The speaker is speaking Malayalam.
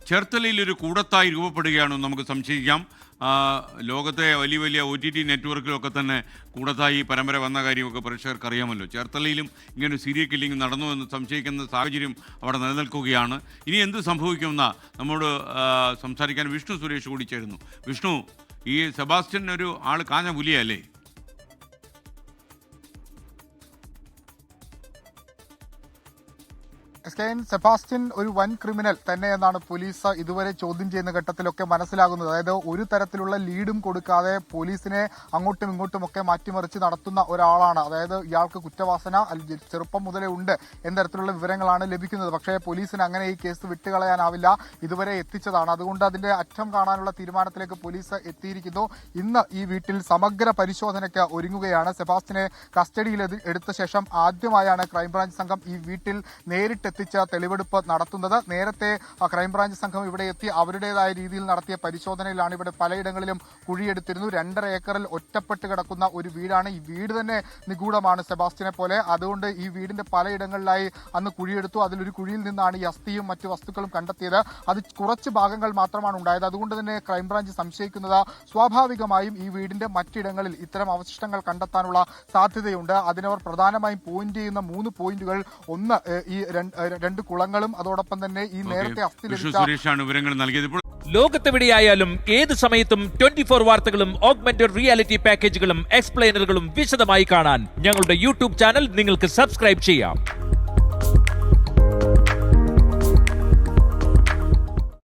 ചേർത്തലയിൽ ഒരു കൂടത്തായി രൂപപ്പെടുകയാണെന്ന് നമുക്ക് സംശയിക്കാം. ലോകത്തെ വലിയ വലിയ OTT നെറ്റ്വർക്കിലൊക്കെ തന്നെ കൂടത്തായി പരമ്പര വന്ന കാര്യമൊക്കെ പ്രേക്ഷകർക്ക് അറിയാമല്ലോ. ചേർത്തലയിലും ഇങ്ങനെ സീരിയൽ കില്ലിംഗ് നടന്നു എന്ന് സംശയിക്കുന്ന സാഹചര്യം അവിടെ നിലനിൽക്കുകയാണ്. ഇനി എന്ത് സംഭവിക്കുമെന്ന നമ്മോട് സംസാരിക്കാൻ വിഷ്ണു സുരേഷ് കൂടി ചേരുന്നു. വിഷ്ണു, ഈ സെബാസ്റ്റ്യൻ ഒരു ആൾ കാഞ്ഞ പുലിയല്ലേ? സെബാസ്റ്റ്യൻ ഒരു വൻ ക്രിമിനൽ തന്നെ എന്നാണ് പോലീസ് ഇതുവരെ ചോദ്യം ചെയ്യുന്ന ഘട്ടത്തിലൊക്കെ മനസ്സിലാകുന്നത്. അതായത് ഒരു തരത്തിലുള്ള ലീഡും കൊടുക്കാതെ പോലീസിനെ അങ്ങോട്ടും ഇങ്ങോട്ടും ഒക്കെ മാറ്റിമറിച്ച് നടത്തുന്ന ഒരാളാണ്. അതായത് ഇയാൾക്ക് കുറ്റവാസന ചെറുപ്പം മുതലേ ഉണ്ട് എന്ന തരത്തിലുള്ള വിവരങ്ങളാണ് ലഭിക്കുന്നത്. പക്ഷേ പോലീസിന് അങ്ങനെ ഈ കേസ് വിട്ടുകളയാനാവില്ല, ഇതുവരെ എത്തിച്ചതാണ്. അതുകൊണ്ട് അതിന്റെ അറ്റം കാണാനുള്ള തീരുമാനത്തിലേക്ക് പോലീസ് എത്തിയിരിക്കുന്നു. ഇന്ന് ഈ വീട്ടിൽ സമഗ്ര പരിശോധനയ്ക്ക് ഒരുങ്ങുകയാണ്. സെബാസ്റ്റ്യനെ കസ്റ്റഡിയിൽ എടുത്ത ശേഷം ആദ്യമായാണ് ക്രൈംബ്രാഞ്ച് സംഘം ഈ വീട്ടിൽ നേരിട്ടെത്തിച്ച തെളിവെടുപ്പ് നടത്തുന്നത്. നേരത്തെ ക്രൈംബ്രാഞ്ച് സംഘം ഇവിടെ എത്തി അവരുടേതായ രീതിയിൽ നടത്തിയ പരിശോധനയിലാണ് ഇവിടെ പലയിടങ്ങളിലും കുഴിയെടുത്തിരുന്നു. 2.5 ഏക്കറിൽ ഒറ്റപ്പെട്ട് കിടക്കുന്ന ഒരു വീടാണ്. ഈ വീട് തന്നെ നിഗൂഢമാണ് സെബാസ്റ്റ്യനെ പോലെ. അതുകൊണ്ട് ഈ വീടിന്റെ പലയിടങ്ങളിലായി അന്ന് കുഴിയെടുത്തു. അതിലൊരു കുഴിയിൽ നിന്നാണ് ഈ അസ്ഥിയും മറ്റു വസ്തുക്കളും കണ്ടെത്തിയത്. അത് കുറച്ച് ഭാഗങ്ങൾ മാത്രമാണ് ഉണ്ടായത്. അതുകൊണ്ട് തന്നെ ക്രൈംബ്രാഞ്ച് സംശയിക്കുന്നത് സ്വാഭാവികമായും ഈ വീടിന്റെ മറ്റിടങ്ങളിൽ ഇത്തരം അവശിഷ്ടങ്ങൾ കണ്ടെത്താനുള്ള സാധ്യതയുണ്ട്. അതിനവർ പ്രധാനമായും പോയിന്റ് ചെയ്യുന്ന 3 പോയിന്റുകൾ, ഒന്ന് ഈ 2 കുളങ്ങളും അതോടൊപ്പം തന്നെ ഈ നേരത്തെ അസ്ഥി ലഭിച്ച ലോകത്തെവിടെയായാലും ഏത് സമയത്തും 24 വാർത്തകളും ഓഗ്മെന്റഡ് റിയാലിറ്റി പാക്കേജുകളും എക്സ്പ്ലെയിനറുകളും വിശദമായി കാണാൻ ഞങ്ങളുടെ യൂട്യൂബ് ചാനൽ നിങ്ങൾക്ക് സബ്സ്ക്രൈബ് ചെയ്യാം.